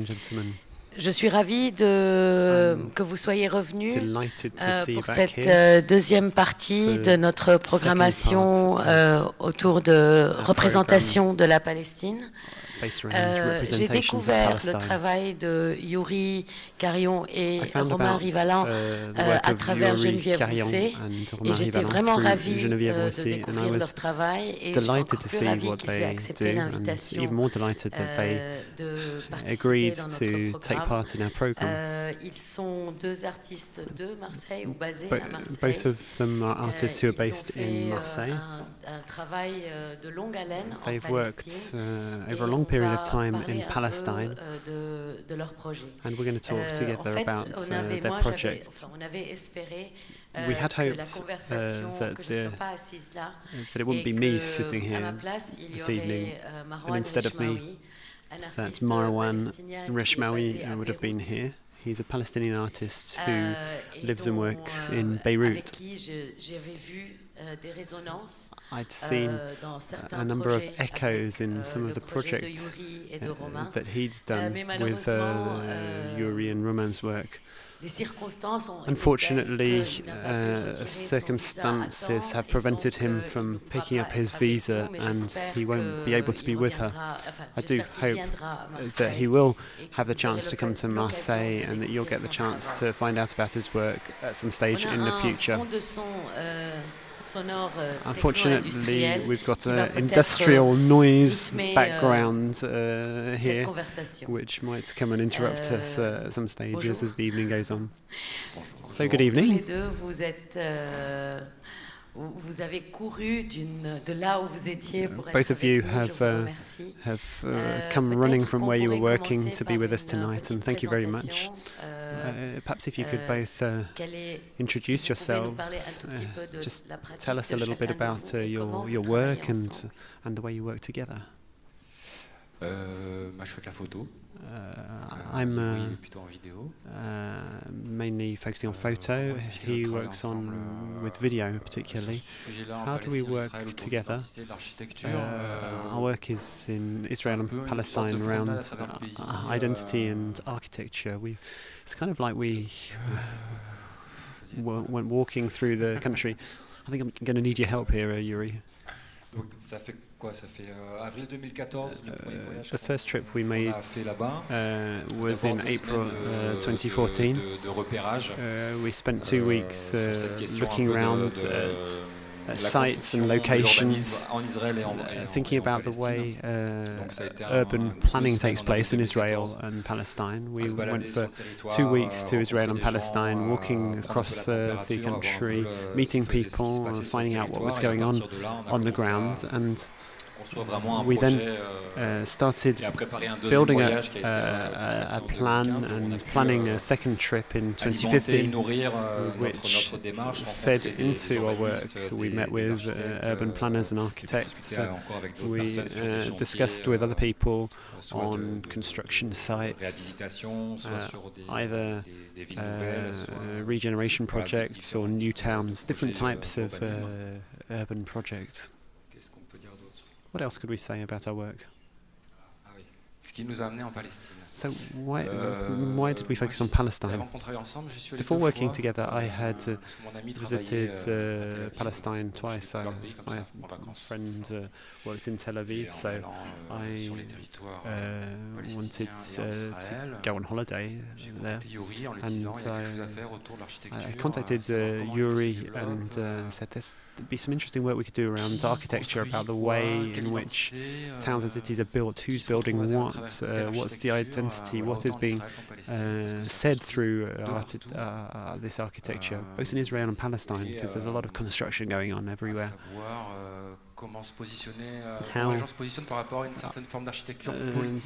Gentlemen, Je suis ravie que vous soyez revenus pour cette deuxième partie de notre programmation autour de représentation de la Palestine. J'ai découvert le travail de Youri, Cayron et Romain Rivalan à travers Geneviève Rousset, et j'étais vraiment ravie de découvrir leur travail, et je suis encore plus ravie qu'ils aient accepté l'invitation de participer dans notre programme. Ils sont deux artistes de Marseille ou basés à Marseille. Both of them are artists who are based in Marseille. Un travail de longue haleine en They've Palestine. worked over a long period of time in Palestine, de leur projet. and we're going to talk together about their project. We had hoped that it wouldn't be me sitting here this evening, and instead of me, that Marwan Rechmoui would have been here. He's a Palestinian artist who lives and works in Beirut. I'd seen a number of echoes in some of the projects that he'd done with Youri and Romain's work. Unfortunately, circumstances have prevented him from picking up his visa, and he won't be able to be with her. I do hope that he will have the chance to come to Marseille, and that you'll get the chance to find out about his work at some stage in the future. Unfortunately, we've got an industrial noise background here, which might come and interrupt us at some stages as the evening goes on. So, good evening. Both of you have come running from where you were working to be with us tonight, and thank you very much. Perhaps if you could both introduce yourselves, just tell us a little bit about your work and the way you work together. Je fais de la photo. I'm mainly focusing on photo. He works on with video particularly. How do we work together? Our work is in Israel and Palestine around identity and architecture. It's kind of like we went walking through the country. I think I'm going to need your help here, Youri. Ça fait quoi? Ça fait avril 2014. The first trip we made was in April 2014. We spent 2 weeks looking around at sites and locations, thinking about the way urban planning takes place in Israel and Palestine. We went for 2 weeks to Israel and Palestine, walking across the country, meeting people, and finding out what was going on the ground. And we then started building a plan and planning a second trip in 2015, which fed into our work. We met with urban planners and architects. We discussed with other people on construction sites, either regeneration projects or new towns, different types of urban projects. What else could we say about our work? So why did we focus on Palestine? Before working together, I had visited Palestine twice. My friend worked in Tel Aviv, so I wanted to go on holiday there. And I contacted Youri and said there'd be some interesting work we could do around architecture, about the way in which towns and cities are built, who's building what, what's the identity, what is being said through this architecture, both in Israel and Palestine, because there's a lot of construction going on everywhere. How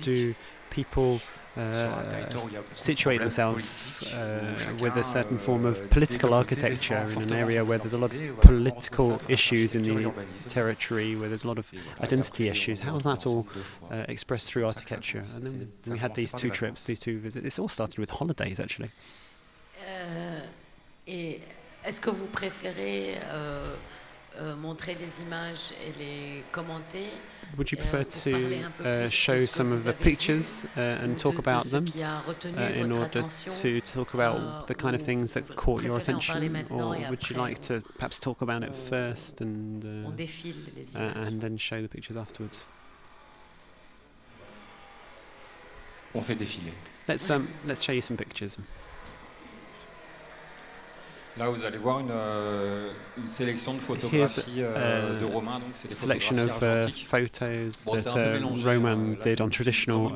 do people situate themselves with a certain form of political architecture in an area where there's a lot of political issues in the territory, where there's a lot of identity issues? How is that all expressed through architecture? And then we had these 2 trips, these 2 visits. This all started with holidays, actually. Est-ce que vous préférez montrer des images et les commenter, would you prefer to show some of the pictures and talk about them in order to talk about the kind of things that caught your attention, or would you like to perhaps talk about it first and then show the pictures afterwards? On fait défiler. Let's show you some pictures. Là, vous allez voir une sélection de photographies de Romain. Donc, c'est des selection of photos that Romain did on traditional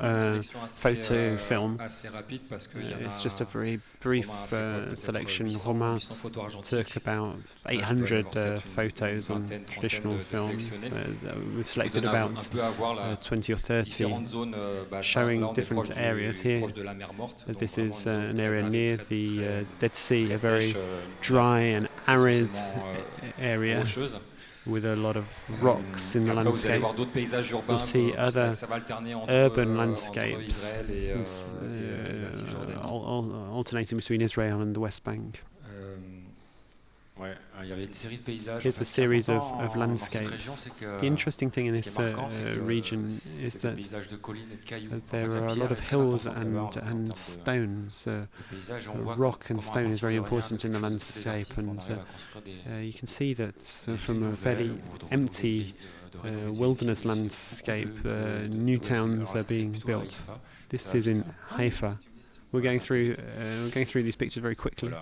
photo film. It's just a very brief selection. Romain took about 800 photos on traditional films. We've selected about 20 or 30, showing different areas here. This is an area near the Dead Sea, a very dry and arid area with a lot of rocks in the landscape. You'll see other urban landscapes alternating between Israel and the West Bank. Here's a series of landscapes. The interesting thing in this region is that there are a lot of hills and stones. Rock and stone is very important in the landscape, and you can see that from a fairly empty wilderness landscape, new towns are being built. This is in Haifa. We're going through these pictures very quickly.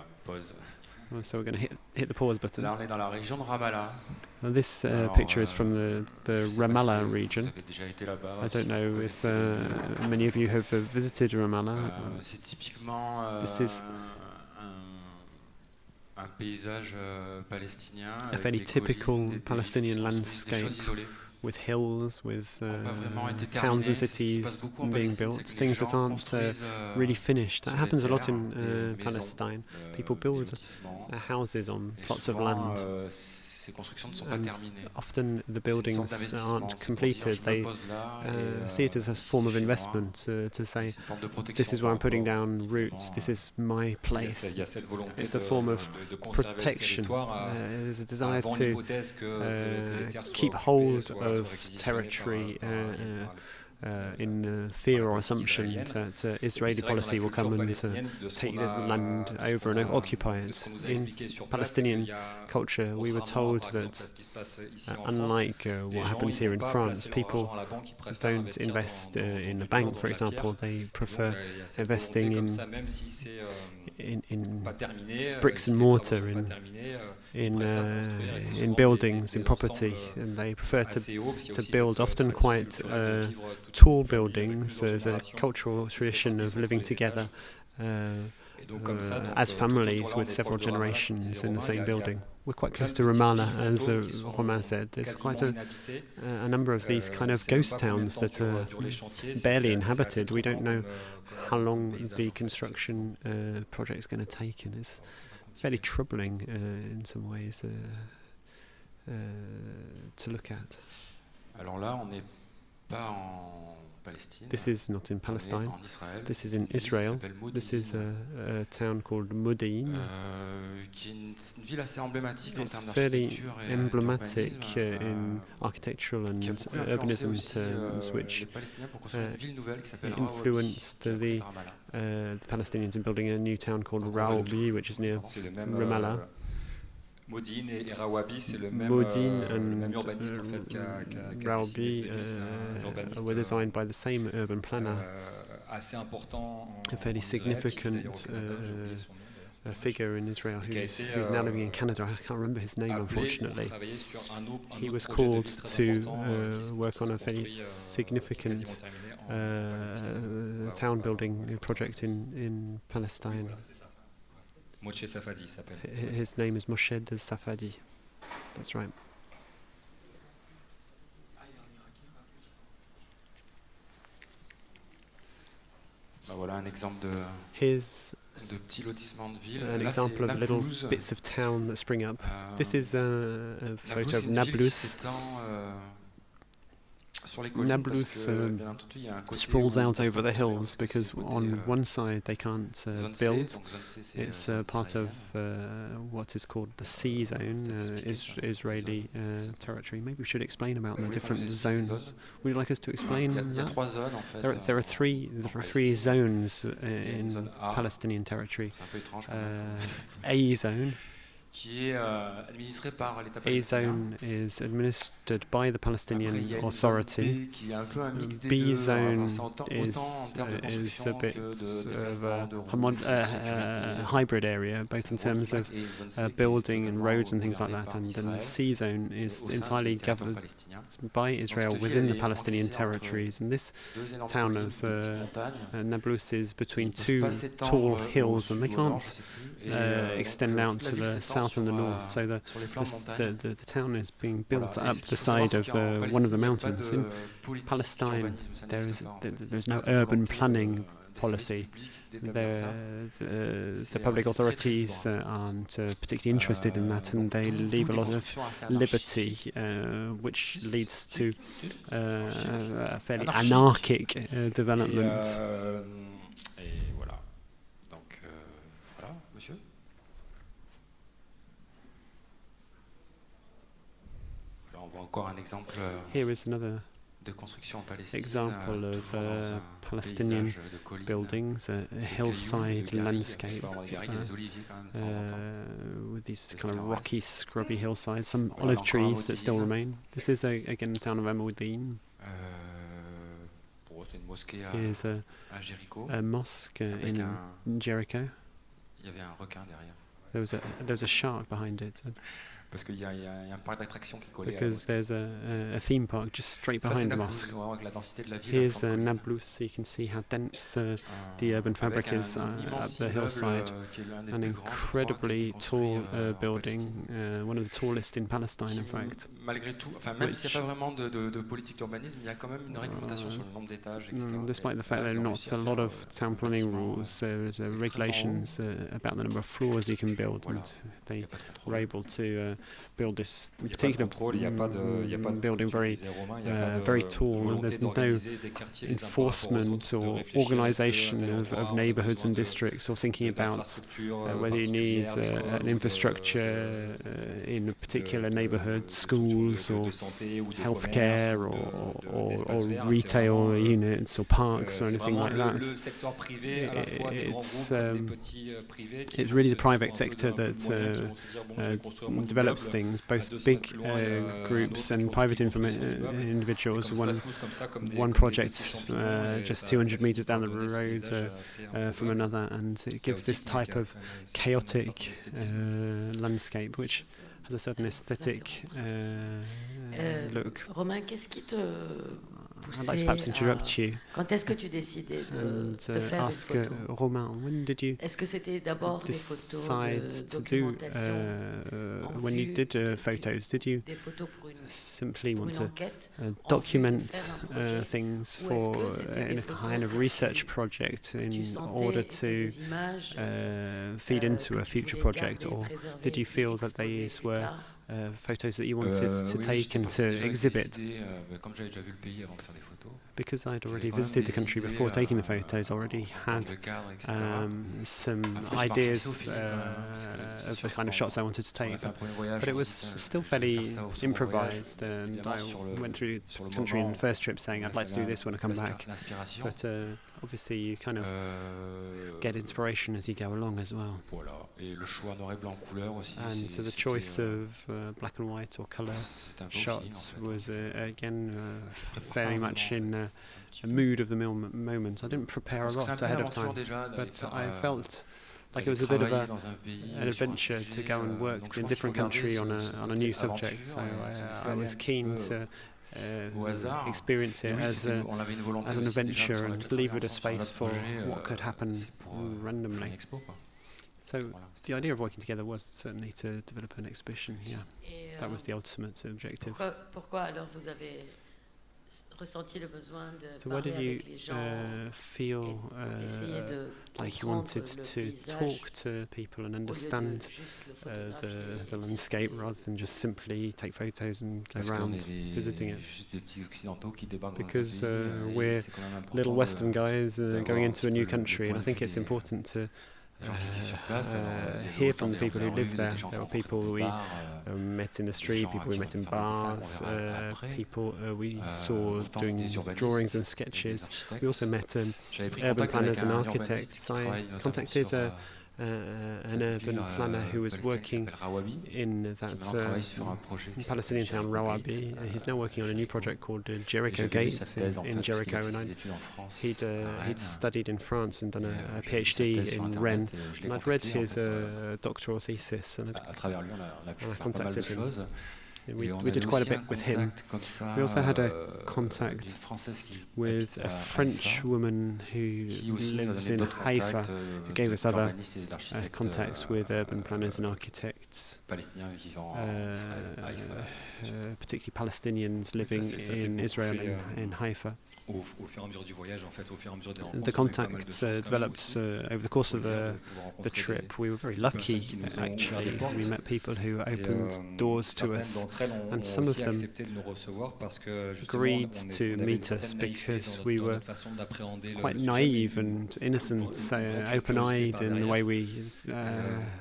So we're going to hit the pause button. Now this picture is from the Ramallah region. I don't know if many of you have visited Ramallah. This is a fairly typical Palestinian landscape, with hills, with towns and cities being built, things that aren't really finished. That happens a lot in Palestine. People build houses on plots of land, and often the buildings aren't completed. They see it as a form of investment, to say, this is where I'm putting down roots, this is my place. It's a form of protection. There's a desire to keep hold of territory in fear or assumption that Israeli policy will come and take the land over and occupy it. In Palestinian culture, we were told that unlike what happens here in France, people don't invest in a bank, for example. They prefer investing in bricks and mortar, in buildings, in property, and they prefer to build often quite tall buildings. There's a cultural tradition of living together as families with several generations in the same building. We're quite close to Ramallah, as Romain said. There's quite a number of these kind of ghost towns that are barely inhabited. We don't know how long the construction project is going to take, and it's fairly troubling in some ways to look at. Alors là, on n'est pas en Palestine. This is not in Palestine. This is in Israel. This is a town called Modi'in. It's fairly emblematic in architectural and urbanism terms, which influenced the Palestinians in building a new town called Raoubi, which is near Ramallah. Modi'in et Raoubi, c'est le même urbaniste en fait Raoubi were designed by the same urban planner, assez important, a fairly significant figure in Israel who's now living in Canada. I can't remember his name, unfortunately. He was called to work on a fairly significant town building project in Palestine. His name is Moshe Safadi. That's right. Here's an example of little bits of town that spring up. This is a photo of Nablus. Nablus sprawls out over the hills because on one side they can't build. It's part of what is called the C zone, Israeli territory. Maybe we should explain about the different zones. Would you like us to explain that? There are three zones in Palestinian territory. A zone. A zone is administered by the Palestinian Authority. B zone is a bit of a hybrid area, both in terms of building and roads and things like that. And then the C zone is entirely governed by Israel within the Palestinian territories. And this town of Nablus is between two tall hills, and they can't extend out to the south and the north, so the town is being built up the side of one of the mountains. In Palestine, there's no urban planning policy. The public authorities aren't particularly interested in that, and they leave a lot of liberty, which leads to a fairly anarchic development. Here is another example of Palestinian buildings, a hillside landscape with these kind of rocky, scrubby hillsides, some olive trees that still remain. This is again the town of Amoudine. Here's a mosque in Jericho. There was a shark behind it. Because there's a theme park just straight behind the mosque. Here's Nablus, so you can see how dense the urban fabric is up the hillside. An incredibly tall building, one of the tallest in Palestine, in fact. Despite the fact there are not a lot of town planning rules, there's regulations about the number of floors you can build, and they were able to build this particular building very tall, and there's no enforcement or organisation of neighbourhoods and districts, or thinking about whether you need an infrastructure in a particular neighbourhood, schools or healthcare or retail units or parks or anything like that. It's really the private sector that develops things, both big groups and private individuals. One project just 200 meters down the road from another, and it gives this type of chaotic landscape, which has a certain aesthetic look. Romain, qu'est-ce qui te I'd like to perhaps interrupt you quand est-ce que tu décidais de faire ask une photo? Romain, when did you Est-ce que c'était d'abord des photos de documentation when you did photos, did you des photos pour une simply want to enquête, document things for in a kind of research project in order to feed into a future project, or did you feel that these were photos that you wanted to take and to exhibit? Because I'd already visited the country before taking the photos, I already had some ideas of the kind of shots I wanted to take, but it was still fairly improvised, and I went through the country in the first trip saying I'd like to do this when I come back, but obviously you kind of get inspiration as you go along as well. And so the choice of black and white or colour shots was again very much in a mood of the moment. I didn't prepare a lot ahead of time, but I felt like it was a bit of an adventure to go and work in a different country on a new subject. So I was keen to experience it as an adventure and leave it a space for what could happen randomly. So the idea of working together was certainly to develop an exhibition. Yeah, that was the ultimate objective. Pourquoi alors vous avez ressenti le besoin de So why parler did you avec les gens feel essayer de like you wanted to talk to people and understand the landscape rather than just simply take photos and go around visiting it? Because we're little Western guys going into a new country, and I think it's important to hear from the people who live there. There were people we met in the street, people we met in bars, people we saw doing drawings and sketches. We also met urban planners and architects. I contacted an urban planner who was working in that Palestinian town, Rawabi. He's now working on a new project called Jericho Gate in Jericho, and he'd studied in France and done a PhD in Rennes. And I'd read his doctoral thesis, and I contacted him. We did quite a bit with him. We also had a contact with a French woman who lives in Haifa, who gave us other contacts with urban planners and architects, particularly Palestinians living in Israel and in Haifa. The contacts developed over the course of the trip. We were very lucky, actually. We met people who opened doors to us, and some of them agreed to meet us because we were quite naive and innocent, open-eyed in the way we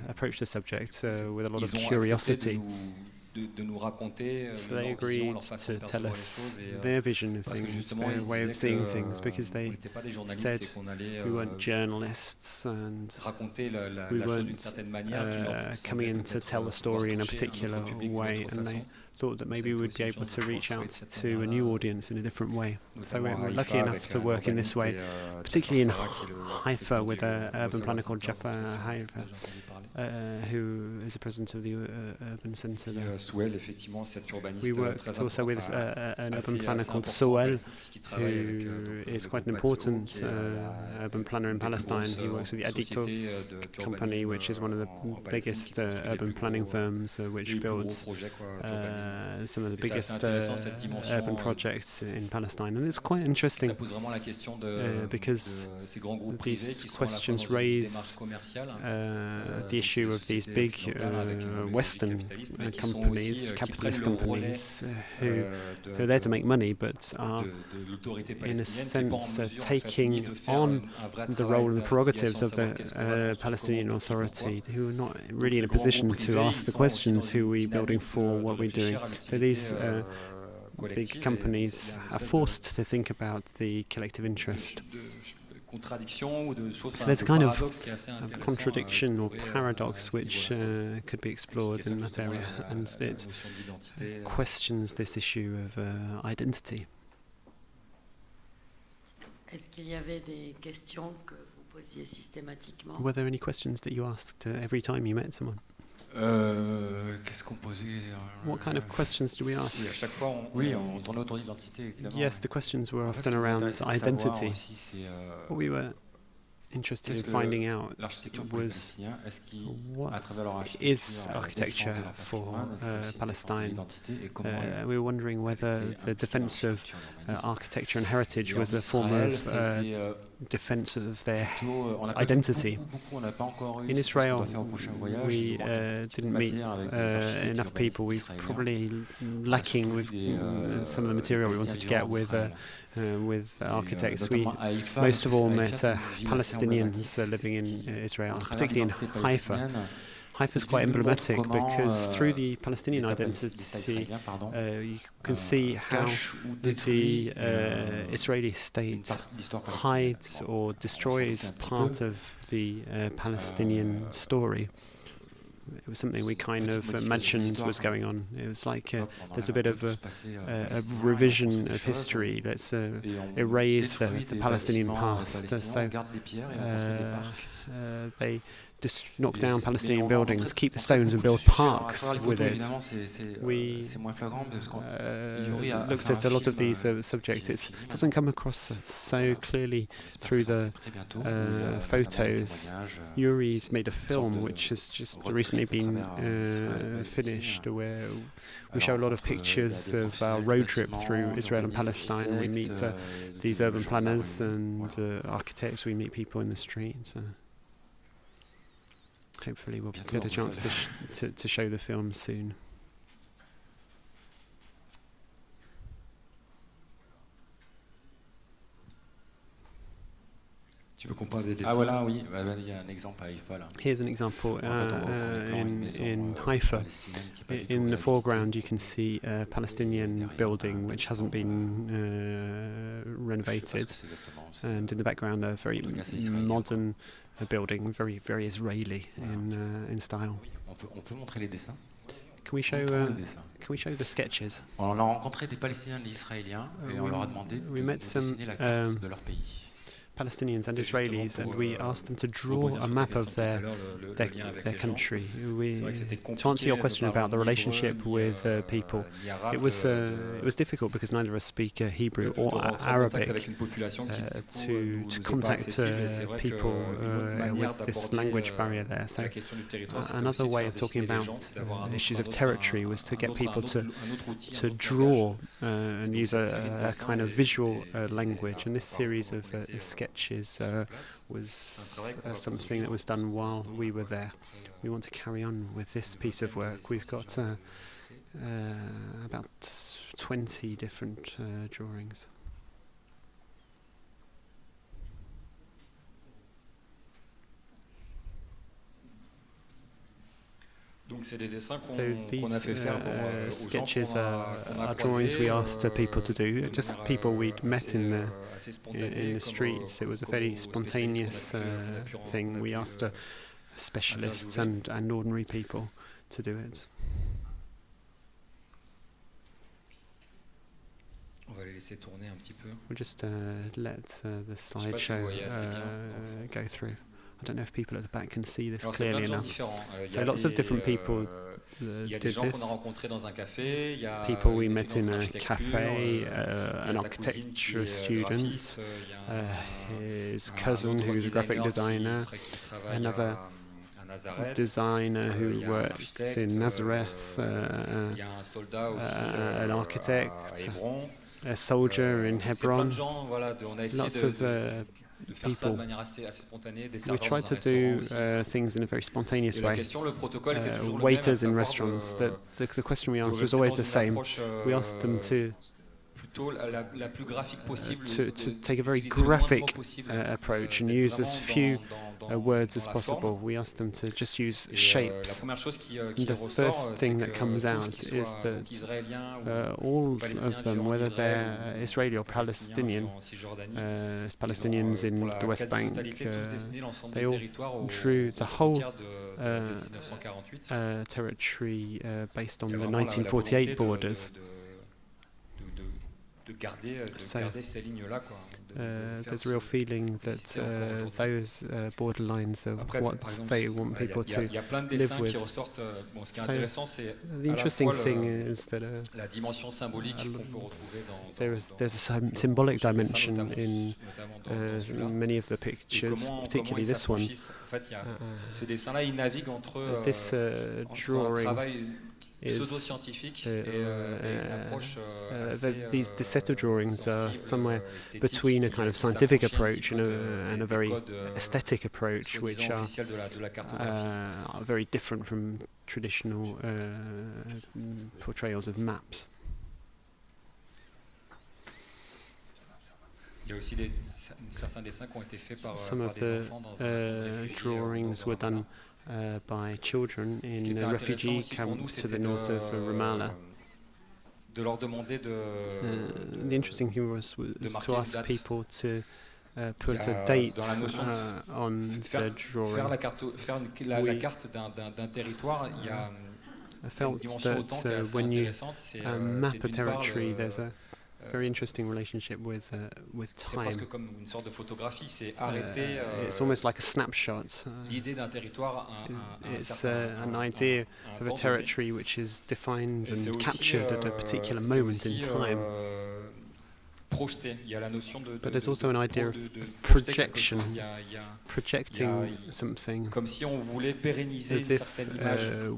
approached the subject, with a lot of curiosity. So they agreed to tell us their vision of things, their way of seeing things, because they said we weren't journalists and we weren't coming in to tell the story in a particular way, and they thought that maybe we'd be able to reach out to a new audience in a different way. So we're lucky enough to work in this way, particularly in Haifa with an urban planner called Jaffa Haifa, who is the president of the urban centre there. We worked also with an urban planner called Soel, who is quite an important urban planner in Palestine. He works with the Adico company, which is one of the biggest urban planning firms, which builds some of the biggest urban projects in Palestine. And it's quite interesting because these questions raise the issue of these big Western companies, capitalist companies, who are there to make money but are, in a sense, taking on the role and the prerogatives of the Palestinian Authority, who are not really in a position to ask the questions: who are we building for, what are we doing? So these big companies are forced to think about the collective interest. So there's a kind of contradiction or paradox which could be explored in that area, and it questions this issue of identity. Were there any questions that you asked every time you met someone? What kind of questions do we ask? Yes, the questions were often around identity. What we were interested in finding out was what is architecture for Palestine. We were wondering whether the defense of architecture and heritage was a form of defense of their identity. In Israel, we didn't meet enough people. We're probably lacking with some of the material we wanted to get with architects. We most of all met Palestinians living in Israel, particularly in Haifa. Haifa is quite emblematic because through the Palestinian identity, you can see how the Israeli state hides or destroys part of the Palestinian story. It was something we kind of imagined was going on. It was like there's a bit of a revision of history. Let's erase the Palestinian past. So they just knock down Palestinian buildings, keep the stones and build parks with it. We looked at a lot of these subjects. It doesn't come across so clearly through the photos. Youri's made a film which has just recently recently been finished, where we show a lot of pictures of our road trip through Israel and Palestine. We meet these urban planners and architects. We meet people in the streets. Hopefully we'll get a chance to show the film soon. Tu veux qu'on parle des dessins? Ah voilà, oui, il y a un exemple à Haïfa là. Here's an example in Haifa. In the foreground you can see a Palestinian building which hasn't been renovated, and in the background a very modern building, very Israeli in style. On peut montrer les dessins? Can we show the sketches? On a rencontré des Palestiniens et des Israéliens et on leur a demandé de dessiner la carte de leur pays. Palestinians and Israelis, and we asked them to draw a map of their country. To answer your question about the relationship with people, it was difficult because neither of us speak Hebrew or Arabic to contact people with this language barrier there. So another way of talking about issues of territory was to get people to draw and use a kind of visual language. And this series of sketches was something that was done while we were there. We want to carry on with this piece of work. We've got about 20 different drawings. So these sketches are drawings we asked people to do, just people we'd met in the streets. It was a very spontaneous thing. We asked specialists and ordinary people to do it. We'll just let the slideshow go through. I don't know if people at the back can see this clearly enough. So lots of different people did this. People we met in a cafe, an architecture student, his cousin who's a graphic designer, another designer who works in Nazareth, an architect, a soldier in Hebron. Lots of people. We tried to do things in a very spontaneous way. Waiters in restaurants, the question we asked was always the same. We asked them to take a very graphic approach and use as few words as possible. We asked them to just use shapes. And the first thing that comes out is that all of them, whether they're Israeli or Palestinian, as Palestinians in the West Bank, they all drew the whole territory based on the 1948 borders. So there's a real feeling that those borderlines are what they want people to live with. So the interesting thing is that there's a symbolic dimension in many of the pictures, particularly this one. This drawing is the set of drawings are somewhere between a kind of scientific approach and a very aesthetic approach, which are very different from traditional portrayals of maps. Some of the drawings were done by children in a refugee camp to the north of Ramallah. The interesting thing was to ask people to put a date on the drawing. I felt that when you map a territory, there's a very interesting relationship with time. It's almost like a snapshot. It's an idea of a territory which is defined and captured at a particular moment in time. But there's also an idea of projection, projecting something, as if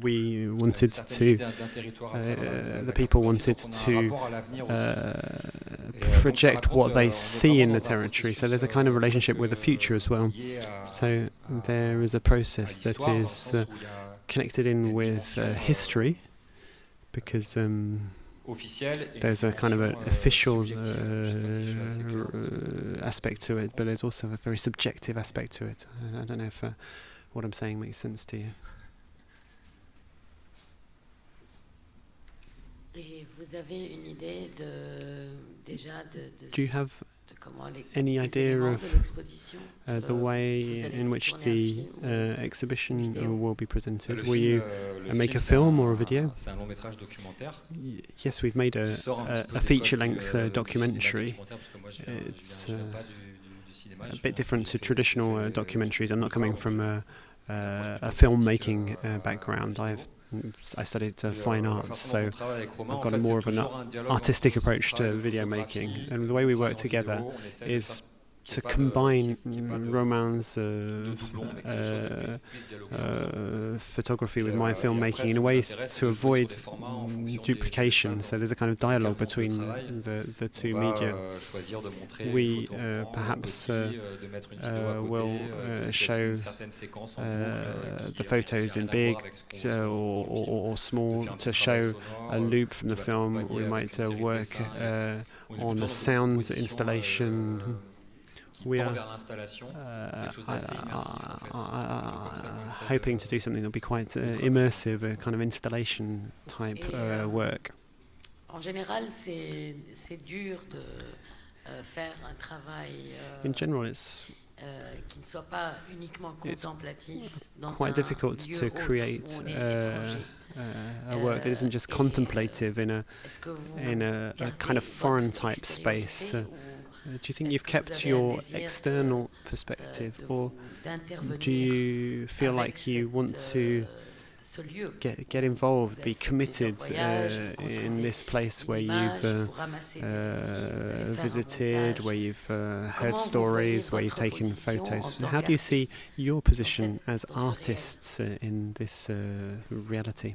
we wanted to, the people wanted to project what they see in the territory. So there's a kind of relationship with the future as well. So there is a process that is connected in with history, because there's a kind of an official aspect to it, but there's also a very subjective aspect to it. I don't know if what I'm saying makes sense to you. Do you have any idea of the way in which the exhibition will be presented? Will you make a film or a video? Yes, we've made a feature-length documentary. It's a bit different to traditional documentaries. I'm not coming from a filmmaking background. I studied fine arts, so I've got more of an artistic approach to video making. And the way we work together is to combine Romain's photography with my filmmaking in a way to avoid duplication. So there's a kind of dialogue between the two media. We perhaps will show the photos in big or small. To show a loop from the film, we might work on a sound installation. We are hoping to do something that will be quite immersive, a kind of installation type work. In general, it's quite difficult to create a work that isn't just contemplative in a kind of foreign type space. Do you think you've kept your external perspective, or do you feel like you want to get involved, be committed in this place where you've visited, where you've heard stories, where you've taken photos? How do you see your position as artists in this reality?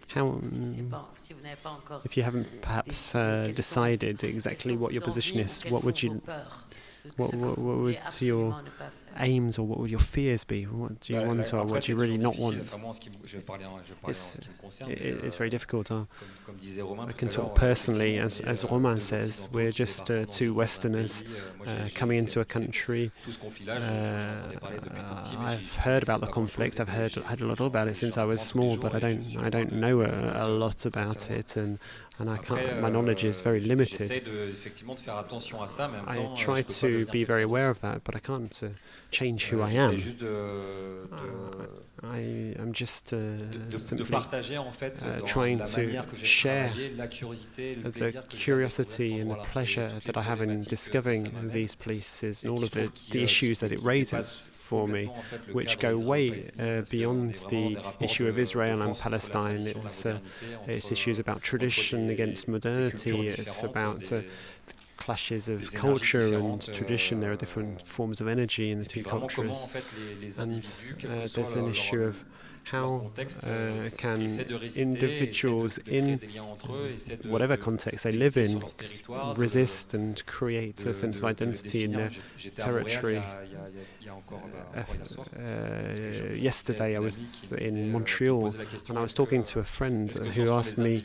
How, if you haven't perhaps decided exactly what your position is, what would your aims, or what would your fears be? What do you want, or what do you really not want? It's very difficult. I can talk personally, as Romain says, we're just two Westerners coming into a country. I've heard about the conflict. I've heard a lot about it since I was small, but I don't know a lot about it, and I can't. My knowledge is very limited. I try to be very aware of that, but I can't change who I am. I am just simply trying to share the curiosity and the pleasure that I have in discovering these places and all of the issues that it raises for me, which go way beyond the issue of Israel and Palestine. It's issues about tradition against modernity. It's about clashes of culture and tradition. There are different forms of energy in the two cultures, and there's an issue of how can individuals in whatever context they live in resist and create a sense of identity in their territory. Yesterday I was in Montreal and I was talking to a friend who asked me,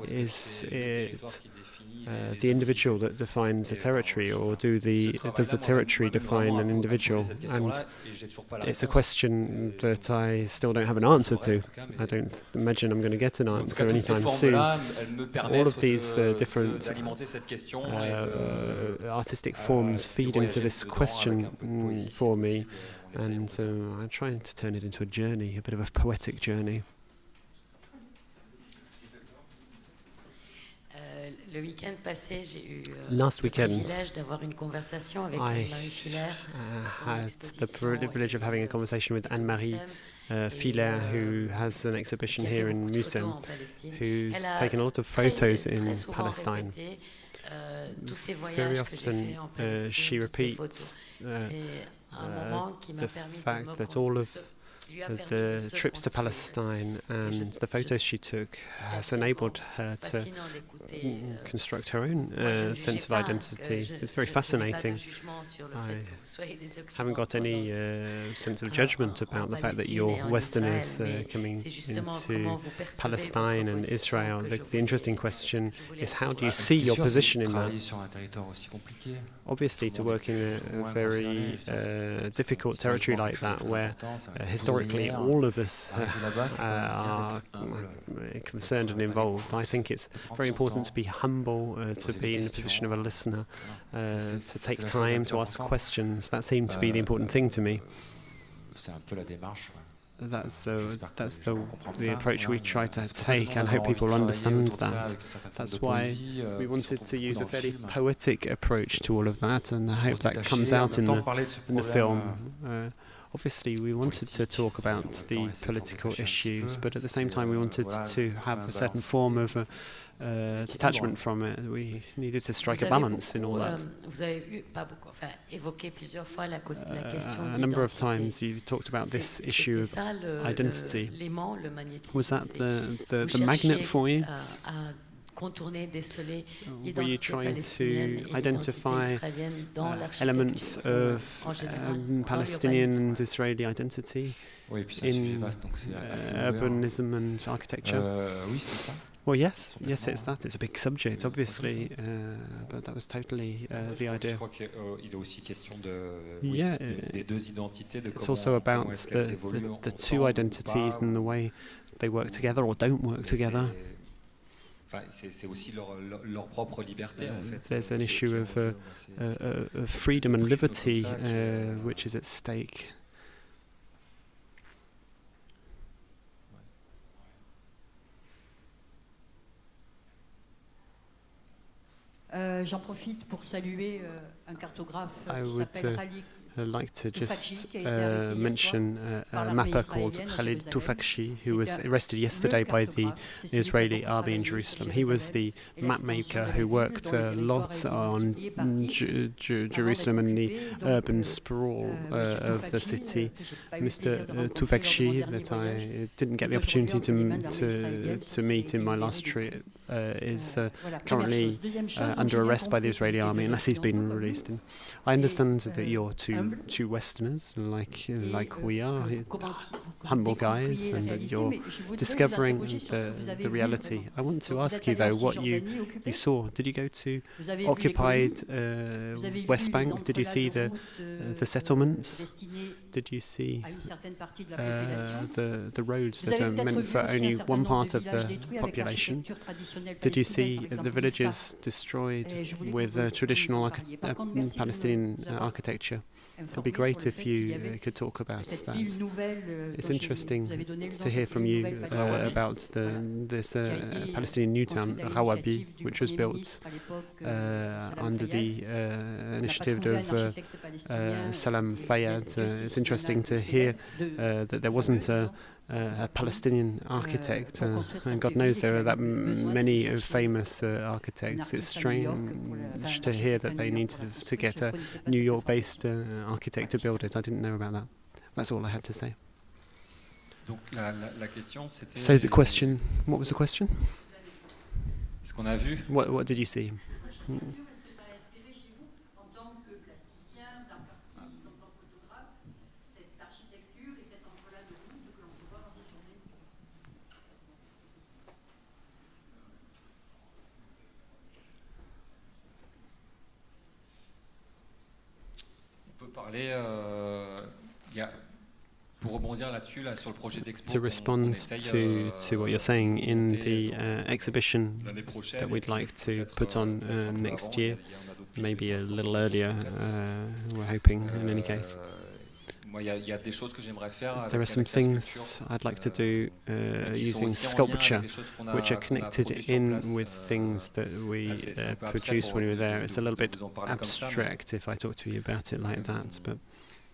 is it the individual that defines a territory, or does the territory define an individual? And it's a question that I still don't have an answer to. I don't imagine I'm going to get an answer anytime soon. All of these different artistic forms feed into this question for me, and I'm trying to turn it into a journey, a bit of a poetic journey. Last weekend, I had the privilege of having a conversation with Anne-Marie Filaire, who has an exhibition here in Mucem, who's taken a lot of photos in Palestine. Very often she repeats the fact that all of the trips to Palestine and the photos she took has enabled her to construct her own sense of identity. It's very fascinating. I haven't got any sense of judgment about the fact that you're Westerners coming into Palestine and Israel. The interesting question is, how do you see your position in that? Obviously, to work in a very difficult territory like that, where historically all of us are concerned and involved, I think it's very important to be humble, to be in the position of a listener, to take time to ask questions. That seemed to be the important thing to me. That's the approach we try to take, and hope people understand that. That's why we wanted to use a fairly poetic approach to all of that, and I hope that comes out in the film. Obviously, we wanted to talk about the political issues, but at the same time we wanted to have a certain form of detachment from it. We needed to strike a balance in all that. A number of times you talked about this issue of identity. Was that the magnet for you? Were you trying to identify elements of Palestinian and Israeli identity in urbanism and architecture? Well, yes, it's that. It's a big subject, obviously, but that was totally the idea. Yeah, it's also about the two identities and the way they work together or don't work together. There's an issue of freedom and liberty which is at stake. J'en profite pour saluer un cartographe qui s'appelle I'd like to just mention a mapper called Khalid Toufakchi, who was arrested yesterday by the Israeli army in Jerusalem. He was the map maker who worked a lot on Jerusalem and the urban sprawl of the city. Mr. Toufakchi, that I didn't get the opportunity to meet in my last trip, is currently under arrest by the Israeli army, unless he's been released. And I understand that you're two Westerners, like we are, humble guys, and that you're discovering the reality. I want to ask you, though, what you saw. Did you go to occupied West Bank? Did you see the settlements? Did you see the roads that are meant for only one part of the population? Did you see the villages destroyed with traditional Palestinian architecture? It would be great if you could talk about that. It's interesting to hear from you about this Palestinian new town, Rawabi, which was built under the initiative of Salam Fayyad. It's interesting to hear that there wasn't a Palestinian architect, and God knows there are that many famous architects. It's strange to hear that they needed to get a New York-based architect to build it. I didn't know about that. That's all I have to say. So the question, what was the question? What did you see? To respond to what you're saying, in the exhibition that we'd like to put on next year, maybe a little earlier, we're hoping in any case. There are some things I'd like to do using sculpture, which are connected in with things that we produced when we were there. It's a little bit abstract if I talk to you about it like that, but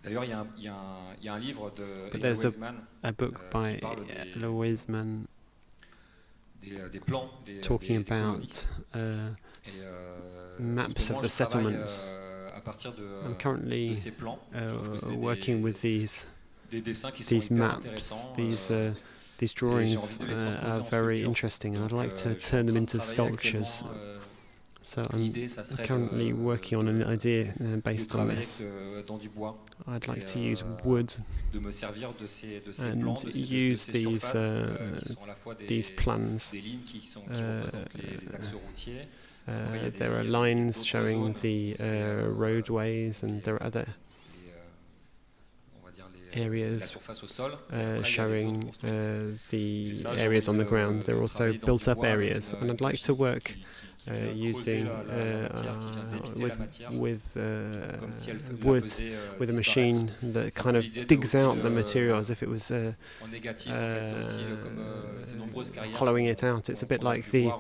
D'ailleurs, il y a un livre de But there's Weizmann a book by Weizmann talking about maps of the settlements. I'm currently working with these maps. These drawings are very interesting, and I'd like to turn them into sculptures. So I'm currently working on an idea based on this. I'd like to use wood and use these plans. There are lines showing the roadways, and there are other areas showing the areas on the ground. There are also built-up areas, and I'd like to work using with wood, with a machine that kind of digs out the material as if it was hollowing it out. It's a bit like the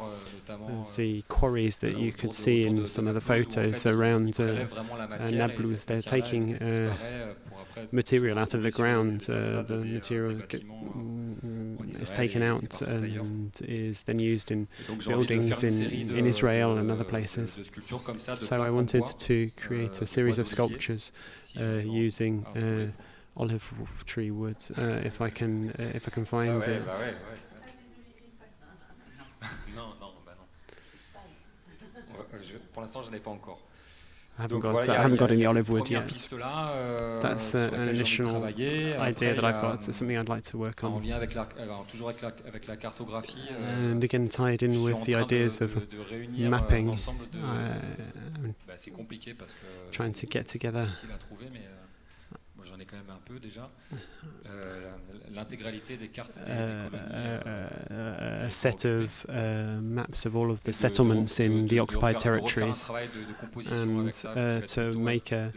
quarries that you could see in some of the photos around Nablus. They're taking material out of the ground. The material is taken out and is then used in buildings in Israel and other places. So I wanted to create a series of sculptures using olive tree wood, if I can find it. Pour l'instant, je n'ai pas encore. I haven't got any olive wood yet. That's an initial idea that I've got. It's something I'd like to work on. And again, tied in with the ideas of mapping, trying to get together a set of maps of all of the settlements in the occupied territories, and to make a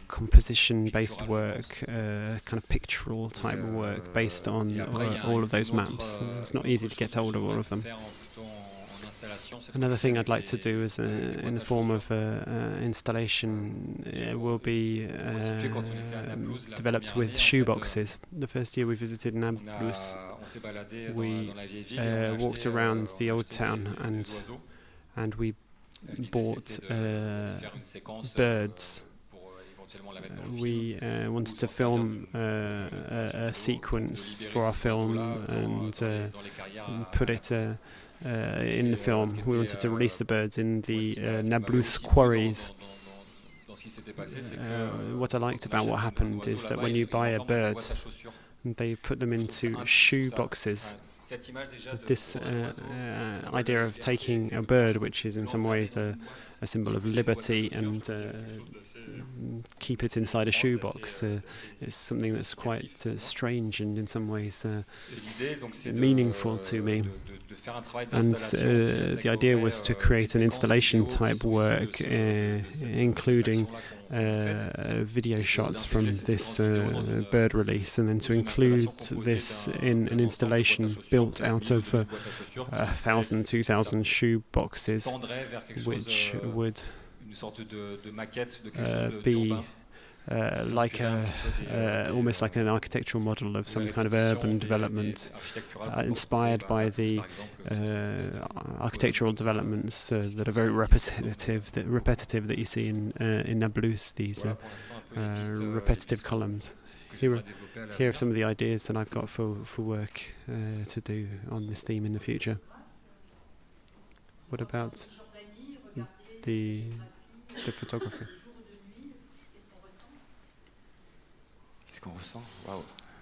composition-based work, kind of pictorial type of work based on all of those maps. It's not easy to get hold of all of them. Another thing I'd like to do is in the form of installation will be developed with shoeboxes. The first year we visited Nablus, we walked around the old town and we bought birds. We wanted to film a sequence for our film and put it in the film. We wanted to release the birds in the Nablus quarries. What I liked about what happened is that when you buy a bird, they put them into shoe boxes. This idea of taking a bird, which is in some ways a symbol of liberty, and keep it inside a shoebox, is something that's quite strange and in some ways meaningful to me. And the idea was to create an installation type work, including video shots from this bird release, and then to include this in an installation built out of 1,000, 2,000 shoe boxes, which would be like almost like an architectural model of some kind of urban development, inspired by the architectural developments that are very repetitive that you see in Nablus, these repetitive columns. Here are some of the ideas that I've got for work to do on this theme in the future. What about the photography?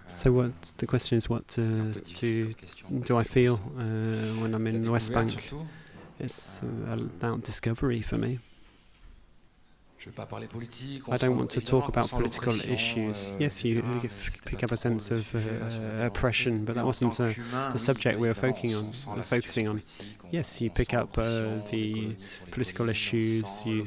So the question is, what do I feel when I'm in the West Bank? It's about discovery for me. I don't want to talk about political issues. Yes, you pick up a sense of oppression, but that wasn't the subject we were focusing on. Yes, you pick up the political issues, you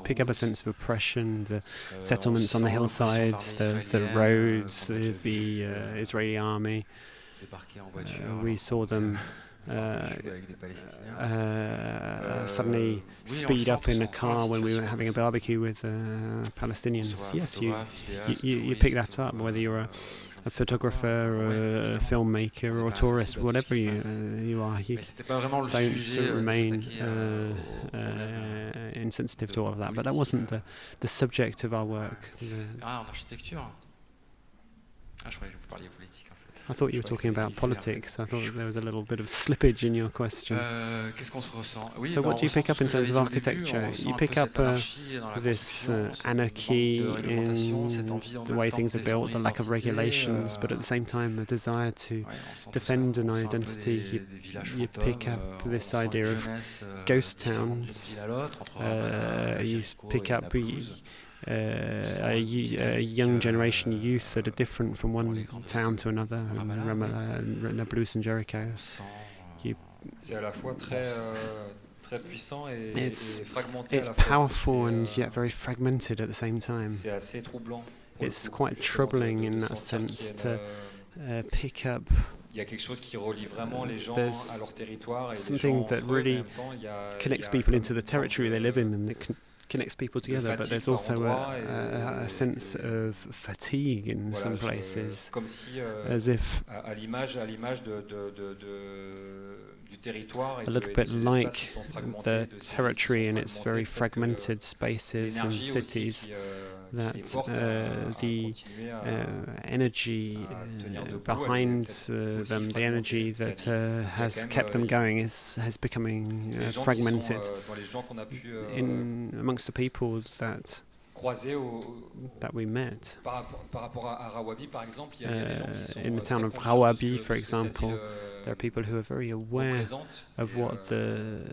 pick up a sense of oppression, the settlements on the hillsides, the roads, the Israeli army. We saw them suddenly speed up in a car when we were having a barbecue with Palestinians. Yes, you pick that up, whether you're a photographer, or a filmmaker, or a tourist, whatever you are. You don't remain insensitive to all of that. But that wasn't the subject of our work. I thought you were talking about politics. I thought there was a little bit of slippage in your question. So what do you pick up in terms of architecture? You pick up this anarchy in the way things are built, the lack of regulations, but at the same time a desire to defend an identity. You pick up this idea of ghost towns. You pick up a young generation youth that are different from one town to another, Nablus and Jericho. It's powerful and yet very fragmented at the same time. It's quite troubling in that sense to pick up. There's something that really connects people into the territory they live in, and it connects people together, but there's also a sense of fatigue in some places, as if a little bit like the territory in its very fragmented spaces and cities, that the energy behind them, the energy that has kept them going, is becoming fragmented. Amongst the people that we met in the town of Rawabi, for example, there are people who are very aware of what the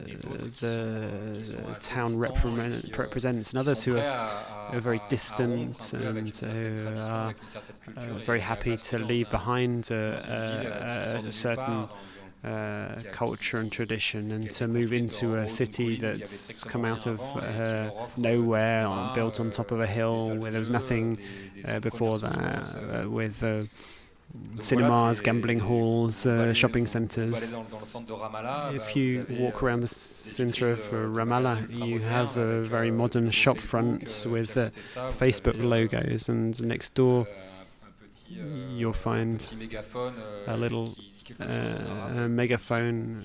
town represents, and others who are very distant and who are very happy to leave behind a certain culture and tradition, and to move into a city that's come out of nowhere, built on top of a hill where there was nothing before that, with cinemas, gambling halls, shopping centres. If you walk around the centre of Ramallah, you have very modern shop fronts with Facebook logos, and next door you'll find a little megaphone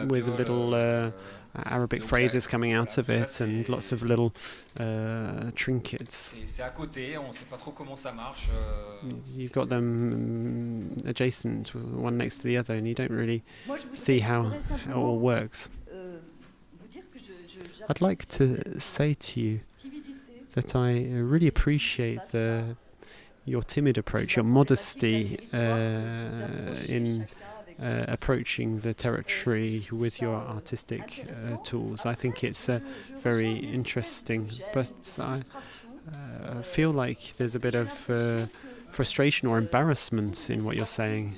with little Arabic phrases coming out of it, and lots of little trinkets. You've got them adjacent, one next to the other, and you don't really see how it all works. I'd like to say to you that I really appreciate your timid approach, your modesty in approaching the territory with your artistic tools. I think it's very interesting, but I feel like there's a bit of frustration or embarrassment in what you're saying,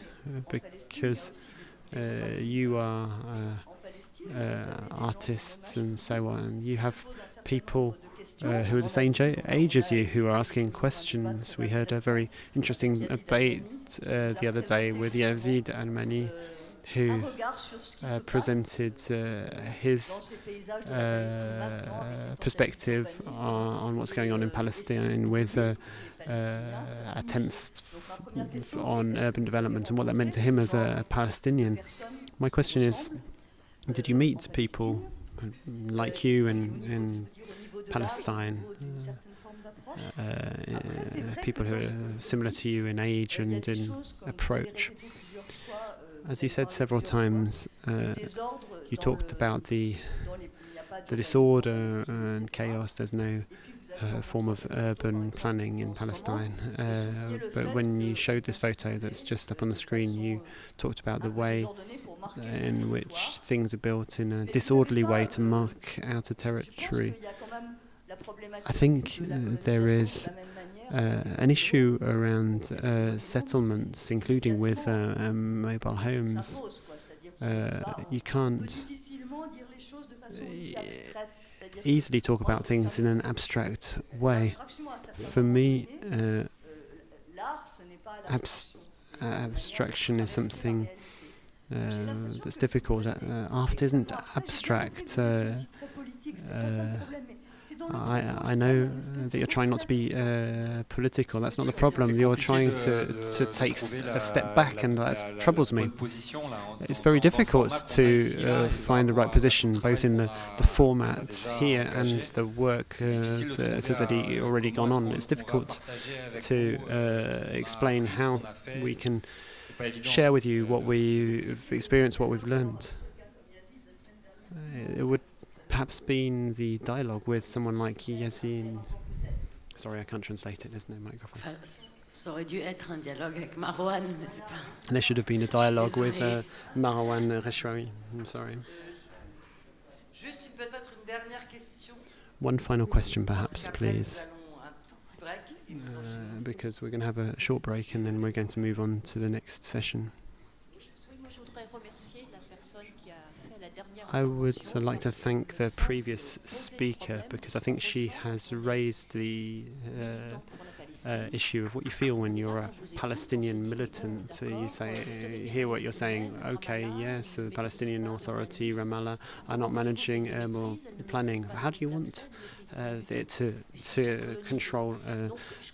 because you are artists and so on. You have people who are the same age as you, who are asking questions. We heard a very interesting debate the other day with Yazid Almani, who presented his perspective on what's going on in Palestine, with attempts on urban development and what that meant to him as a Palestinian. My question is, did you meet people like you in Palestine, people who are similar to you in age and in approach? As you said several times, you talked about the disorder and chaos. There's no form of urban planning in Palestine. But when you showed this photo that's just up on the screen, you talked about the way in which things are built in a disorderly way to mark out a territory. I think there is an issue around settlements, including with mobile homes. You can't easily talk about things in an abstract way. For me, abstraction is something that's difficult. Art isn't abstract. I know that you're trying not to be political. That's not the problem. You're trying to take a step back, and that troubles me. It's very difficult to find the right position, both in the format here and the work that has already gone on. It's difficult to explain how we can share with you what we've experienced, what we've learned. It would perhaps been the dialogue with someone like Yassine. Sorry, I can't translate it. There's no microphone. Ça aurait dû être un dialogue avec Marwan, mais c'est pas. There should have been a dialogue with Marwan Rechmoui. I'm sorry. Juste peut-être une dernière question. One final question, perhaps, please. Because we're going to have a short break and then we're going to move on to the next session. I would like to thank the previous speaker because I think she has raised the issue of what you feel when you're a Palestinian militant. You hear what you're saying. Okay, yes, the Palestinian Authority, Ramallah, are not managing urban planning. How do you want it to control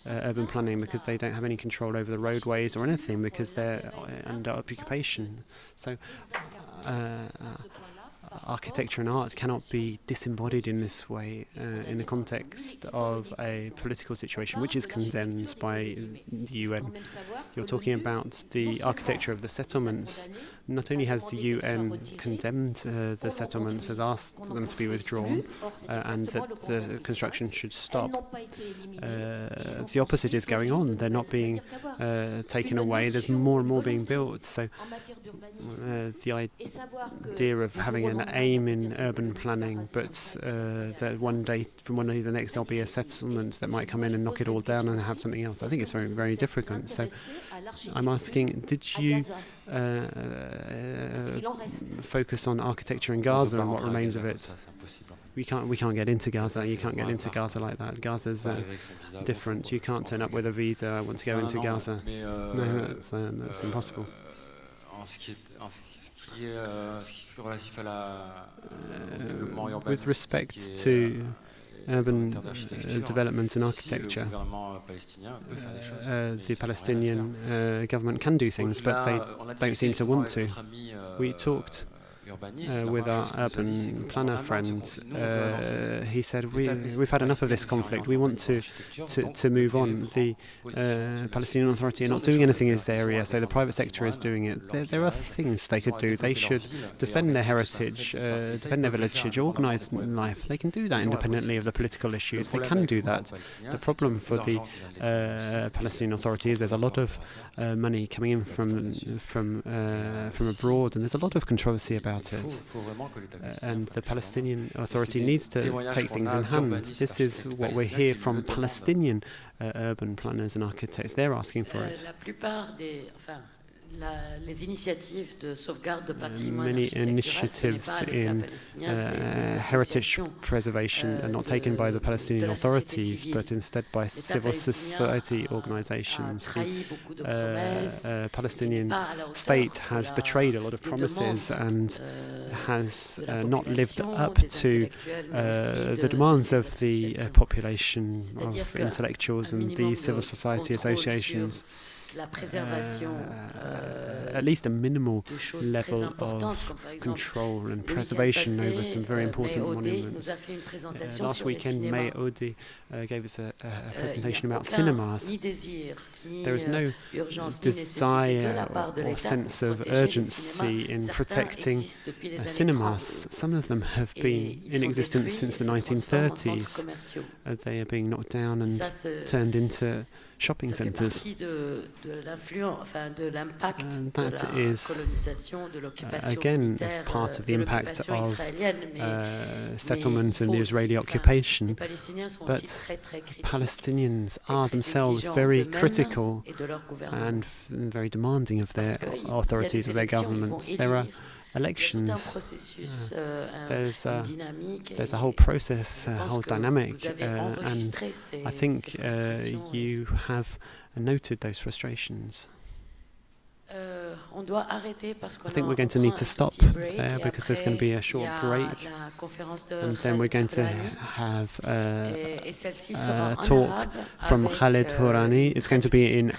urban planning, because they don't have any control over the roadways or anything because they're under occupation? So architecture and art cannot be disembodied in this way in the context of a political situation which is condemned by the UN. You're talking about the architecture of the settlements. Not only has the UN condemned the settlements, has asked them to be withdrawn and that the construction should stop, the opposite is going on. They're not being taken away. There's more and more being built. So the idea of having an aim in urban planning, but that one day, from one day to the next, there'll be a settlement that might come in and knock it all down and have something else. I think it's very, very difficult. So I'm asking, did you focus on architecture in Gaza and what remains of it? We can't get into Gaza. You can't get into Gaza like that. Gaza's different. You can't turn up with a visa. I want to go into Gaza. No, that's impossible. With respect to urban development and architecture, the Palestinian government can do things, but they don't seem to want to. We talked with our urban planner friend. He said, we've had enough of this conflict. We want to move on. The Palestinian Authority are not doing anything in this area, so the private sector is doing it. There are things they could do. They should defend their heritage, defend their village, organise life. They can do that independently of the political issues. They can do that. The problem for the Palestinian Authority is there's a lot of money coming in from abroad, and there's a lot of controversy about it. And the Palestinian Authority needs to take things in hand. This is what we hear from Palestinian urban planners and architects. They're asking for it. Many initiatives in heritage preservation are not taken by the Palestinian authorities, but instead by civil society organizations. The Palestinian state has betrayed a lot of promises and has not lived up to the demands of the population, of intellectuals and the civil society associations. At least a minimal level of control and preservation over some very important monuments. Last weekend, May Odi gave us a presentation about cinemas. There is no desire or sense of urgency in protecting cinemas. Some of them have been in existence since the 1930s. They are being knocked down and turned into shopping centres. That is, again, part of the impact of settlement and the Israeli occupation. But Palestinians are themselves very critical and very demanding of their authorities, of their government. There are elections. There's a whole process, a whole dynamic, and I think you have noted those frustrations. I think we're going to need to stop there because there's going to be a short break, and then we're going to have a talk from Khaled Hourani. It's going to be in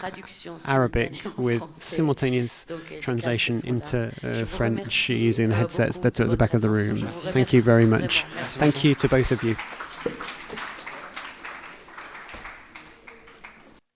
Arabic with simultaneous translation into French using the headsets that are at the back of the room. Thank you very much. Thank you to both of you.